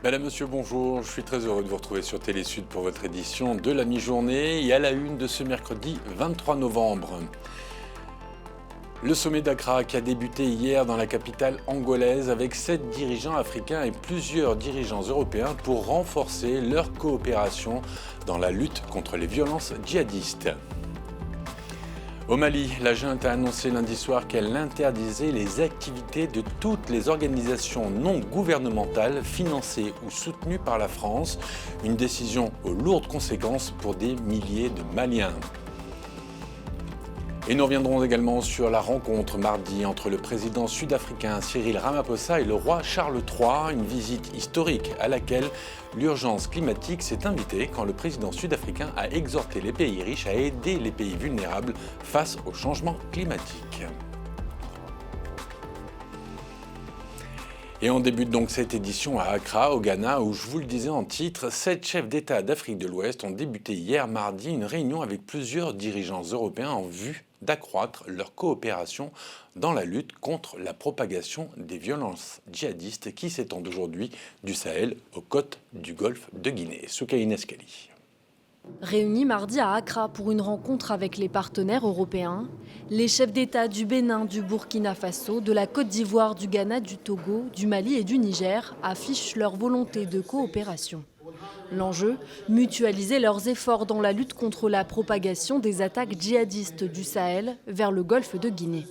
Madame, Monsieur, bonjour. Je suis très heureux de vous retrouver sur Télé Sud pour votre édition de la mi-journée et à la une de ce mercredi 23 novembre. Le sommet d'Accra qui a débuté hier dans la capitale angolaise avec 7 dirigeants africains et plusieurs dirigeants européens pour renforcer leur coopération dans la lutte contre les violences djihadistes. Au Mali, la junte a annoncé lundi soir qu'elle interdisait les activités de toutes les organisations non gouvernementales financées ou soutenues par la France, une décision aux lourdes conséquences pour des milliers de Maliens. Et nous reviendrons également sur la rencontre mardi entre le président sud-africain Cyril Ramaphosa et le roi Charles III, une visite historique à laquelle l'urgence climatique s'est invitée quand le président sud-africain a exhorté les pays riches à aider les pays vulnérables face au changement climatique. Et on débute donc cette édition à Accra, au Ghana, où je vous le disais en titre, 7 chefs d'État d'Afrique de l'Ouest ont débuté hier mardi une réunion avec plusieurs dirigeants européens en vue d'accroître leur coopération dans la lutte contre la propagation des violences djihadistes qui s'étendent aujourd'hui du Sahel aux côtes du golfe de Guinée. Soukaina Skali. Réunis mardi à Accra pour une rencontre avec les partenaires européens, les chefs d'État du Bénin, du Burkina Faso, de la Côte d'Ivoire, du Ghana, du Togo, du Mali et du Niger affichent leur volonté de coopération. L'enjeu, mutualiser leurs efforts dans la lutte contre la propagation des attaques djihadistes du Sahel vers le golfe de Guinée.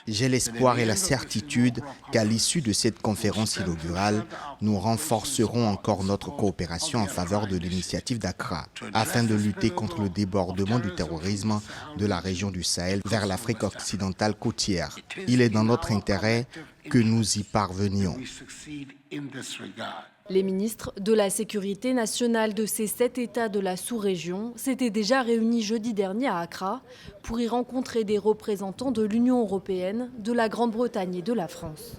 J'ai l'espoir et la certitude qu'à l'issue de cette conférence inaugurale, nous renforcerons encore notre coopération en faveur de l'initiative d'Accra, afin de lutter contre le débordement du terrorisme de la région du Sahel vers l'Afrique occidentale côtière. Il est dans notre intérêt que nous y parvenions. Les ministres de la Sécurité nationale de ces 7 États de la sous-région s'étaient déjà réunis jeudi dernier à Accra pour y rencontrer des représentants de l'Union européenne, de la Grande-Bretagne et de la France.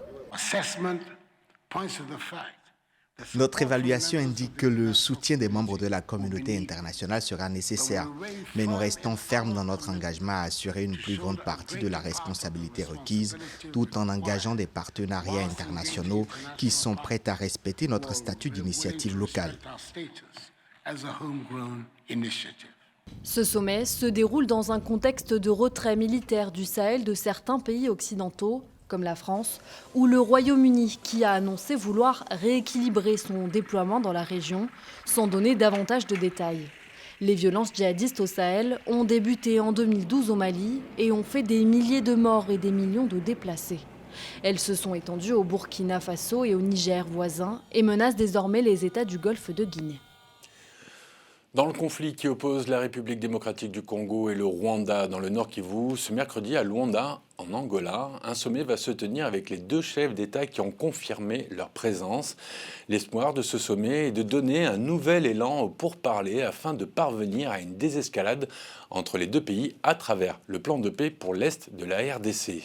Notre évaluation indique que le soutien des membres de la communauté internationale sera nécessaire, mais nous restons fermes dans notre engagement à assurer une plus grande partie de la responsabilité requise, tout en engageant des partenariats internationaux qui sont prêts à respecter notre statut d'initiative locale. Ce sommet se déroule dans un contexte de retrait militaire du Sahel de certains pays occidentaux, comme la France, ou le Royaume-Uni qui a annoncé vouloir rééquilibrer son déploiement dans la région sans donner davantage de détails. Les violences djihadistes au Sahel ont débuté en 2012 au Mali et ont fait des milliers de morts et des millions de déplacés. Elles se sont étendues au Burkina Faso et au Niger voisin et menacent désormais les États du golfe de Guinée. Dans le conflit qui oppose la République démocratique du Congo et le Rwanda dans le Nord Kivu, ce mercredi à Luanda, en Angola, un sommet va se tenir avec les 2 chefs d'État qui ont confirmé leur présence. L'espoir de ce sommet est de donner un nouvel élan aux pourparlers afin de parvenir à une désescalade entre les 2 pays à travers le plan de paix pour l'Est de la RDC.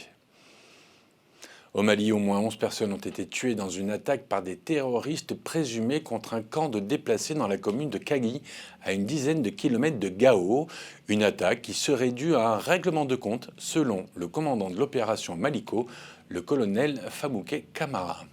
Au Mali, au moins 11 personnes ont été tuées dans une attaque par des terroristes présumés contre un camp de déplacés dans la commune de Kagui, à une dizaine de kilomètres de Gao. Une attaque qui serait due à un règlement de compte, selon le commandant de l'opération Maliko, le colonel Famouké Camara.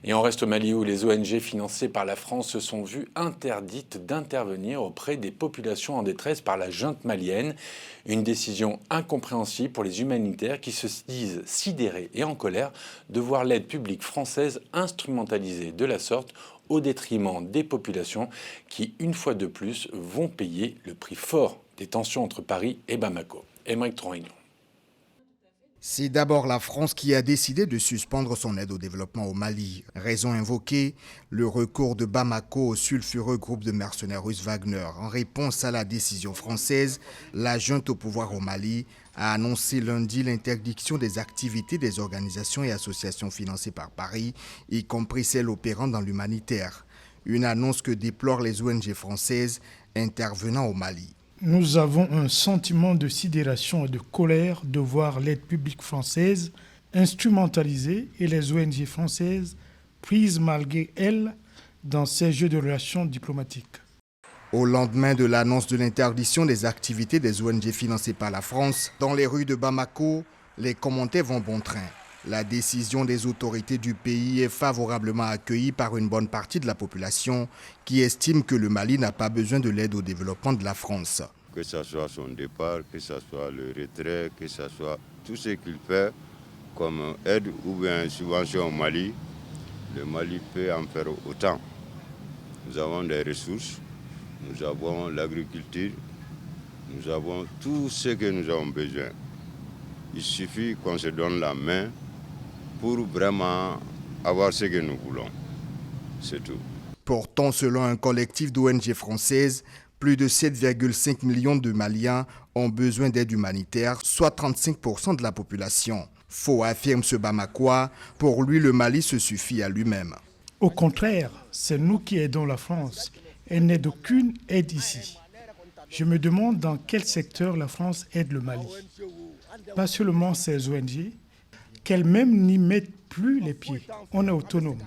Et on reste au Mali où les ONG financées par la France se sont vues interdites d'intervenir auprès des populations en détresse par la junte malienne. Une décision incompréhensible pour les humanitaires qui se disent sidérés et en colère de voir l'aide publique française instrumentalisée de la sorte au détriment des populations qui, une fois de plus, vont payer le prix fort des tensions entre Paris et Bamako. Aymeric Troignon. C'est d'abord la France qui a décidé de suspendre son aide au développement au Mali. Raison invoquée, le recours de Bamako au sulfureux groupe de mercenaires russes Wagner. En réponse à la décision française, la junte au pouvoir au Mali a annoncé lundi l'interdiction des activités des organisations et associations financées par Paris, y compris celles opérant dans l'humanitaire. Une annonce que déplorent les ONG françaises intervenant au Mali. Nous avons un sentiment de sidération et de colère de voir l'aide publique française instrumentalisée et les ONG françaises prises malgré elles dans ces jeux de relations diplomatiques. Au lendemain de l'annonce de l'interdiction des activités des ONG financées par la France, dans les rues de Bamako, les commentaires vont bon train. La décision des autorités du pays est favorablement accueillie par une bonne partie de la population qui estime que le Mali n'a pas besoin de l'aide au développement de la France. Que ce soit son départ, que ce soit le retrait, que ce soit tout ce qu'il fait comme aide ou bien subvention au Mali, le Mali peut en faire autant. Nous avons des ressources, nous avons l'agriculture, nous avons tout ce que nous avons besoin. Il suffit qu'on se donne la main pour vraiment avoir ce que nous voulons. C'est tout. Pourtant, selon un collectif d'ONG françaises, plus de 7,5 millions de Maliens ont besoin d'aide humanitaire, soit 35% de la population. Faux, affirme ce Bamakois, pour lui le Mali se suffit à lui-même. Au contraire, c'est nous qui aidons la France. Elle n'aide aucune aide ici. Je me demande dans quel secteur la France aide le Mali. Pas seulement ces ONG, qu'elles-mêmes n'y mettent plus les pieds. On est autonome.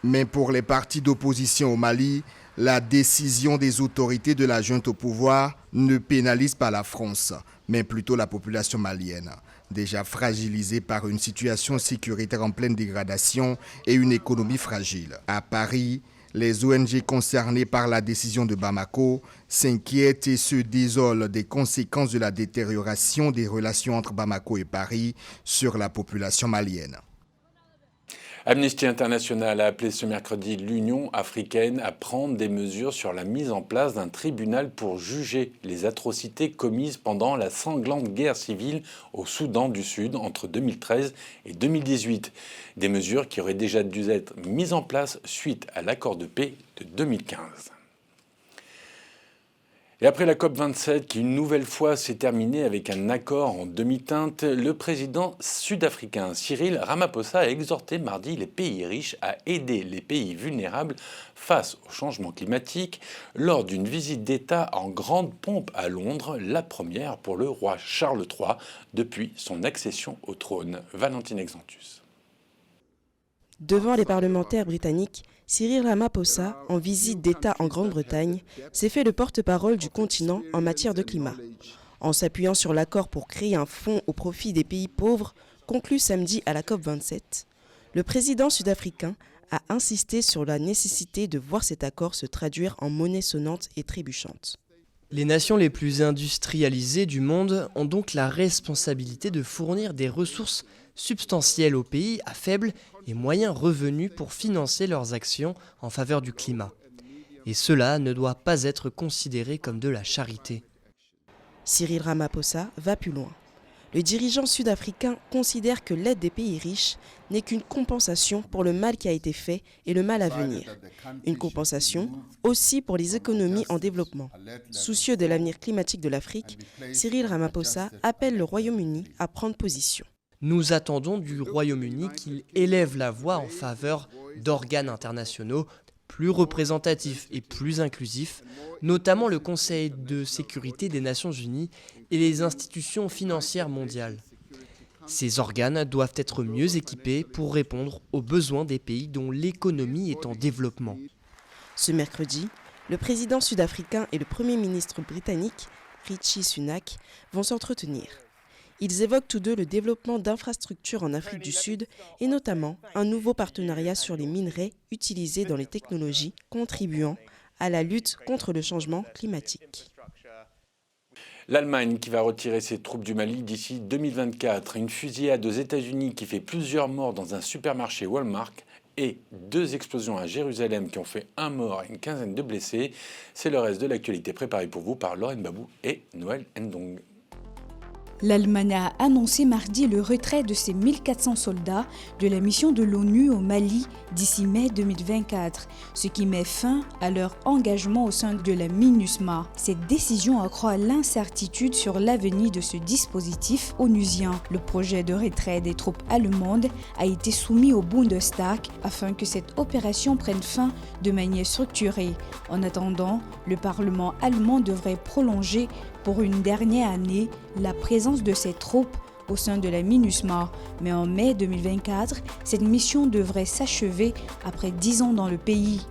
Mais pour les partis d'opposition au Mali, la décision des autorités de la junte au pouvoir ne pénalise pas la France, mais plutôt la population malienne, déjà fragilisée par une situation sécuritaire en pleine dégradation et une économie fragile. À Paris, les ONG concernées par la décision de Bamako s'inquiètent et se désolent des conséquences de la détérioration des relations entre Bamako et Paris sur la population malienne. Amnesty International a appelé ce mercredi l'Union africaine à prendre des mesures sur la mise en place d'un tribunal pour juger les atrocités commises pendant la sanglante guerre civile au Soudan du Sud entre 2013 et 2018. Des mesures qui auraient déjà dû être mises en place suite à l'accord de paix de 2015. Et après la COP27, qui une nouvelle fois s'est terminée avec un accord en demi-teinte, le président sud-africain Cyril Ramaphosa a exhorté mardi les pays riches à aider les pays vulnérables face au changement climatique lors d'une visite d'État en grande pompe à Londres, la première pour le roi Charles III depuis son accession au trône. Valentine Exantus. Devant les parlementaires britanniques, Cyril Ramaphosa, en visite d'État en Grande-Bretagne, s'est fait le porte-parole du continent en matière de climat. En s'appuyant sur l'accord pour créer un fonds au profit des pays pauvres, conclu samedi à la COP27, le président sud-africain a insisté sur la nécessité de voir cet accord se traduire en monnaie sonnante et trébuchante. Les nations les plus industrialisées du monde ont donc la responsabilité de fournir des ressources substantielles aux pays à faible et moyen revenus pour financer leurs actions en faveur du climat. Et cela ne doit pas être considéré comme de la charité. Cyril Ramaphosa va plus loin. Le dirigeant sud-africain considère que l'aide des pays riches n'est qu'une compensation pour le mal qui a été fait et le mal à venir. Une compensation aussi pour les économies en développement. Soucieux de l'avenir climatique de l'Afrique, Cyril Ramaphosa appelle le Royaume-Uni à prendre position. Nous attendons du Royaume-Uni qu'il élève la voix en faveur d'organes internationaux plus représentatifs et plus inclusifs, notamment le Conseil de sécurité des Nations Unies et les institutions financières mondiales. Ces organes doivent être mieux équipés pour répondre aux besoins des pays dont l'économie est en développement. Ce mercredi, le président sud-africain et le Premier ministre britannique, Rishi Sunak, vont s'entretenir. Ils évoquent tous deux le développement d'infrastructures en Afrique du Sud et notamment un nouveau partenariat sur les minerais utilisés dans les technologies contribuant à la lutte contre le changement climatique. L'Allemagne qui va retirer ses troupes du Mali d'ici 2024. Une fusillade aux États-Unis qui fait plusieurs morts dans un supermarché Walmart et 2 explosions à Jérusalem qui ont fait 1 mort et une quinzaine de blessés. C'est le reste de l'actualité préparée pour vous par Lorraine Babou et Noël Ndong. L'Allemagne a annoncé mardi le retrait de ses 1400 soldats de la mission de l'ONU au Mali d'ici mai 2024, ce qui met fin à leur engagement au sein de la MINUSMA. Cette décision accroît l'incertitude sur l'avenir de ce dispositif onusien. Le projet de retrait des troupes allemandes a été soumis au Bundestag afin que cette opération prenne fin de manière structurée. En attendant, le Parlement allemand devrait prolonger pour une dernière année la présence de ces troupes au sein de la MINUSMA. Mais en mai 2024, cette mission devrait s'achever après 10 ans dans le pays.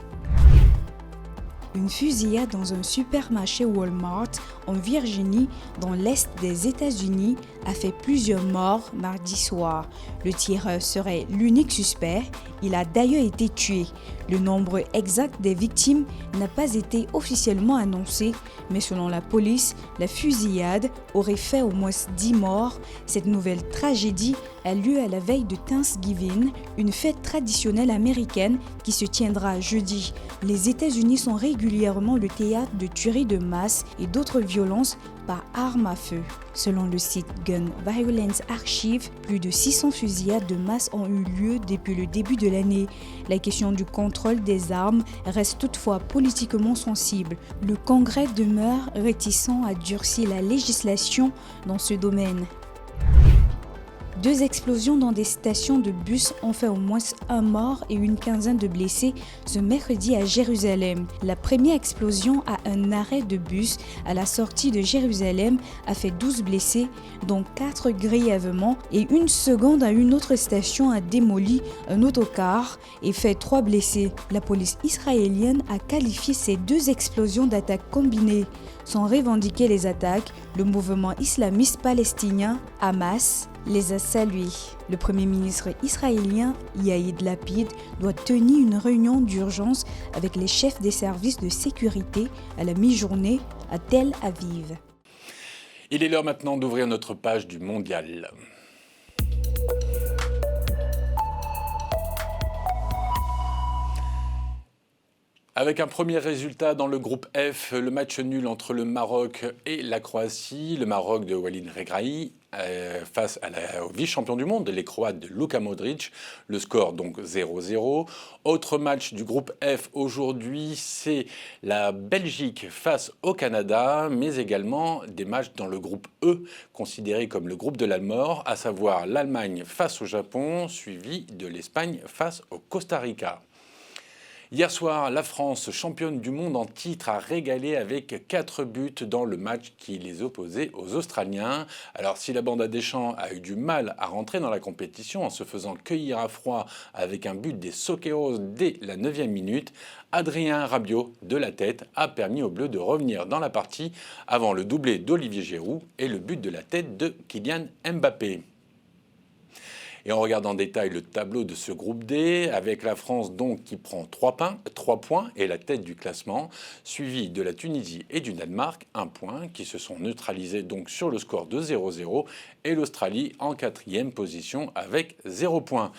Une fusillade dans un supermarché Walmart en Virginie, dans l'est des États-Unis, a fait plusieurs morts mardi soir. Le tireur serait l'unique suspect. Il a d'ailleurs été tué. Le nombre exact des victimes n'a pas été officiellement annoncé, mais selon la police, la fusillade aurait fait au moins 10 morts. Cette nouvelle tragédie a lieu à la veille de Thanksgiving, une fête traditionnelle américaine qui se tiendra jeudi. Les États-Unis sont régulièrement le théâtre de tueries de masse et d'autres violences par armes à feu. Selon le site Gun Violence Archive, plus de 600 fusillades de masse ont eu lieu depuis le début de l'année. La question du contrôle des armes reste toutefois politiquement sensible. Le Congrès demeure réticent à durcir la législation dans ce domaine. 2 explosions dans des stations de bus ont fait au moins un mort et une quinzaine de blessés ce mercredi à Jérusalem. La première explosion à un arrêt de bus à la sortie de Jérusalem a fait 12 blessés, dont 4 grièvement, et une seconde à une autre station a démoli un autocar et fait 3 blessés. La police israélienne a qualifié ces 2 explosions d'attaques combinées. Sans revendiquer les attaques, le mouvement islamiste palestinien Hamas les a salués. Le Premier ministre israélien Yair Lapid doit tenir une réunion d'urgence avec les chefs des services de sécurité à la mi-journée à Tel Aviv. Il est l'heure maintenant d'ouvrir notre page du mondial. Avec un premier résultat dans le groupe F, le match nul entre le Maroc et la Croatie. Le Maroc de Walid Regrahi face au vice-champion du monde, les Croates de Luka Modric. Le score donc 0-0. Autre match du groupe F aujourd'hui, c'est la Belgique face au Canada, mais également des matchs dans le groupe E, considéré comme le groupe de la mort, à savoir l'Allemagne face au Japon, suivi de l'Espagne face au Costa Rica. Hier soir, la France, championne du monde en titre, a régalé avec 4 buts dans le match qui les opposait aux Australiens. Alors si la bande à Deschamps a eu du mal à rentrer dans la compétition en se faisant cueillir à froid avec un but des Soqueros dès la 9e minute, Adrien Rabiot de la tête a permis aux Bleus de revenir dans la partie avant le doublé d'Olivier Giroud et le but de la tête de Kylian Mbappé. Et on regarde en détail le tableau de ce groupe D, avec la France donc qui prend 3 points et la tête du classement, suivi de la Tunisie et du Danemark, 1 point, qui se sont neutralisés donc sur le score de 0-0, et l'Australie en 4e position avec 0 point.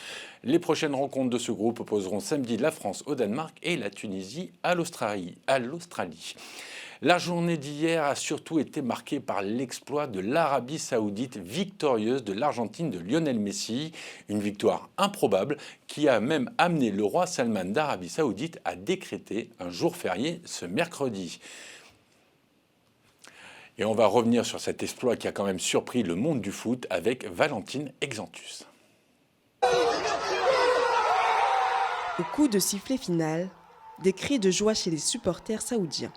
Les prochaines rencontres de ce groupe opposeront samedi la France au Danemark et la Tunisie à l'Australie. La journée d'hier a surtout été marquée par l'exploit de l'Arabie Saoudite victorieuse de l'Argentine de Lionel Messi. Une victoire improbable qui a même amené le roi Salman d'Arabie Saoudite à décréter un jour férié ce mercredi. Et on va revenir sur cet exploit qui a quand même surpris le monde du foot avec Valentine Exantus. Au coup de sifflet final, des cris de joie chez les supporters saoudiens.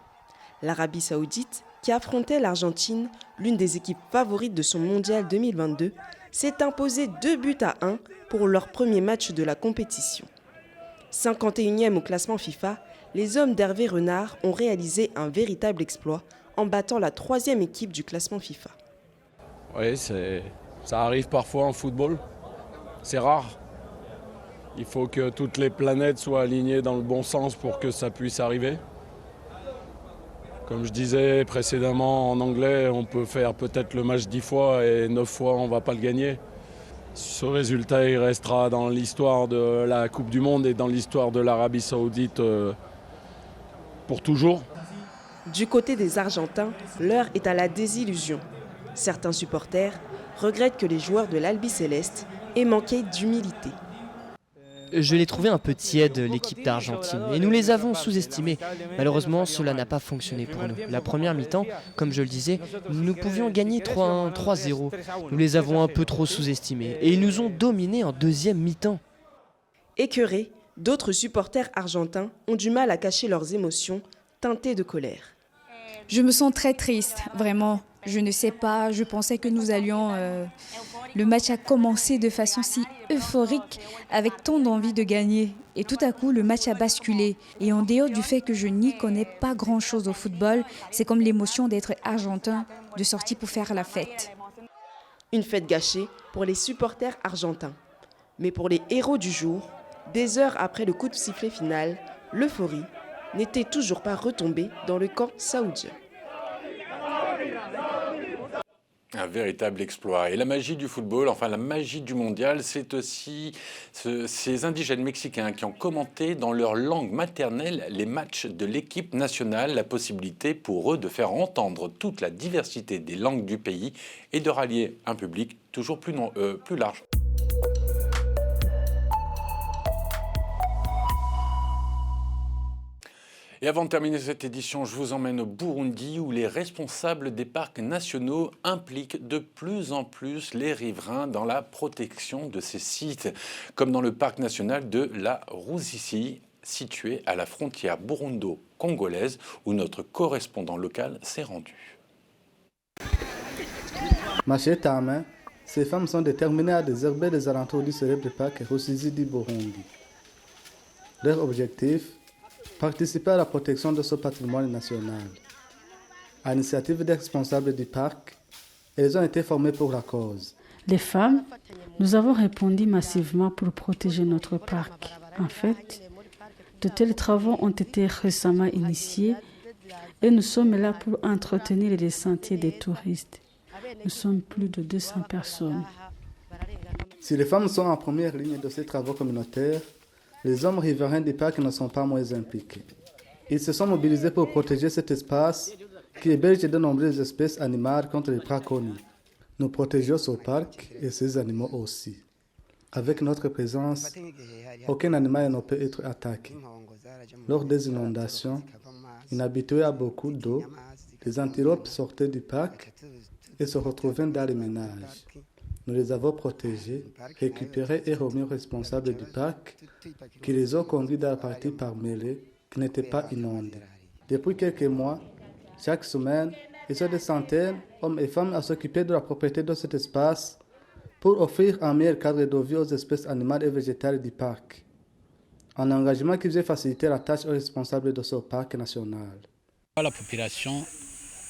L'Arabie Saoudite, qui affrontait l'Argentine, l'une des équipes favorites de son mondial 2022, s'est imposée 2-1 pour leur premier match de la compétition. 51e au classement FIFA, les hommes d'Hervé Renard ont réalisé un véritable exploit en battant la 3e équipe du classement FIFA. Oui, ça arrive parfois en football. C'est rare. Il faut que toutes les planètes soient alignées dans le bon sens pour que ça puisse arriver. Comme je disais précédemment en anglais, on peut faire peut-être le match 10 fois et 9 fois on ne va pas le gagner. Ce résultat il restera dans l'histoire de la Coupe du Monde et dans l'histoire de l'Arabie Saoudite pour toujours. Du côté des Argentins, l'heure est à la désillusion. Certains supporters regrettent que les joueurs de l'Albi Céleste aient manqué d'humilité. Je l'ai trouvé un peu tiède, l'équipe d'Argentine, et nous les avons sous-estimés. Malheureusement, cela n'a pas fonctionné pour nous. La première mi-temps, comme je le disais, nous pouvions gagner 3-1, 3-0. Nous les avons un peu trop sous-estimés, et ils nous ont dominés en deuxième mi-temps. Écœurés, d'autres supporters argentins ont du mal à cacher leurs émotions, teintées de colère. Je me sens très triste, vraiment. Je ne sais pas, je pensais que nous allions... Le match a commencé de façon si euphorique, avec tant d'envie de gagner. Et tout à coup, le match a basculé. Et en dehors du fait que je n'y connais pas grand-chose au football, c'est comme l'émotion d'être argentin, de sortir pour faire la fête. Une fête gâchée pour les supporters argentins. Mais pour les héros du jour, des heures après le coup de sifflet final, l'euphorie n'était toujours pas retombée dans le camp saoudien. Un véritable exploit. Et la magie du football, enfin la magie du mondial, c'est aussi ces indigènes mexicains qui ont commenté dans leur langue maternelle les matchs de l'équipe nationale, la possibilité pour eux de faire entendre toute la diversité des langues du pays et de rallier un public toujours plus large. Et avant de terminer cette édition, je vous emmène au Burundi où les responsables des parcs nationaux impliquent de plus en plus les riverains dans la protection de ces sites, comme dans le parc national de la Ruzizi, situé à la frontière burundo-congolaise, où notre correspondant local s'est rendu. Machette à main, ces femmes sont déterminées à désherber les alentours du célèbre parc Ruzizi du Burundi. Leur objectif, participer à la protection de ce patrimoine national. À l'initiative des responsables du parc, elles ont été formées pour la cause. Les femmes, nous avons répondu massivement pour protéger notre parc. En fait, de tels travaux ont été récemment initiés et nous sommes là pour entretenir les sentiers des touristes. Nous sommes plus de 200 personnes. Si les femmes sont en première ligne de ces travaux communautaires, les hommes riverains du parc ne sont pas moins impliqués. Ils se sont mobilisés pour protéger cet espace qui héberge de nombreuses espèces animales contre les braconniers. Nous protégeons ce parc et ses animaux aussi. Avec notre présence, aucun animal ne peut être attaqué. Lors des inondations, inhabitués à beaucoup d'eau, les antilopes sortaient du parc et se retrouvaient dans les ménages. Nous les avons protégés, récupérés et remis aux responsables du parc qui les ont conduits dans la partie par mêlée qui n'était pas inondée. Depuis quelques mois, chaque semaine, ils sont des centaines, hommes et femmes, à s'occuper de la propriété de cet espace pour offrir un meilleur cadre de vie aux espèces animales et végétales du parc. Un engagement qui vient faciliter la tâche aux responsables de ce parc national. La population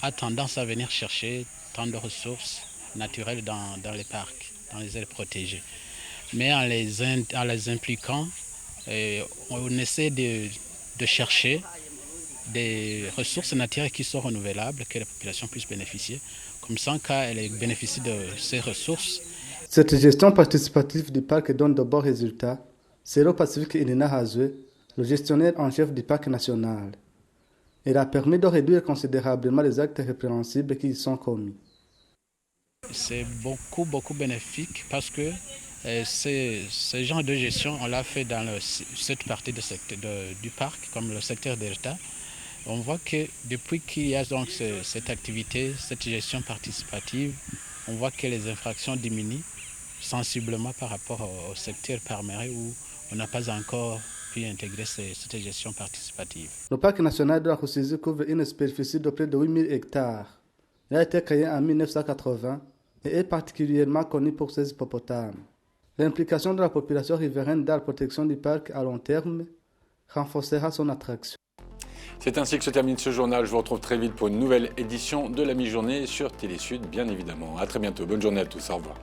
a tendance à venir chercher tant de ressources naturelles dans les parcs, dans les aires protégées. Mais en les impliquant, on essaie de chercher des ressources naturelles qui sont renouvelables, que la population puisse bénéficier. Comme ça, quand elle bénéficie de ces ressources. Cette gestion participative du parc donne de bons résultats. Selon Pacifique Inina Hazwe, le gestionnaire en chef du parc national. Elle a permis de réduire considérablement les actes répréhensibles qui y sont commis. C'est beaucoup bénéfique parce que ce genre de gestion, on l'a fait dans cette partie du parc, comme le secteur Delta. On voit que depuis qu'il y a donc cette activité, cette gestion participative, on voit que les infractions diminuent sensiblement par rapport au secteur palméré où on n'a pas encore pu intégrer cette gestion participative. Le parc national de la Ruzizi couvre une superficie de près de 8000 hectares. Il a été créé en 1980 et est particulièrement connu pour ses hippopotames. L'implication de la population riveraine dans la protection du parc à long terme renforcera son attraction. C'est ainsi que se termine ce journal. Je vous retrouve très vite pour une nouvelle édition de la mi-journée sur Télé Sud, bien évidemment. À très bientôt. Bonne journée à tous. Au revoir.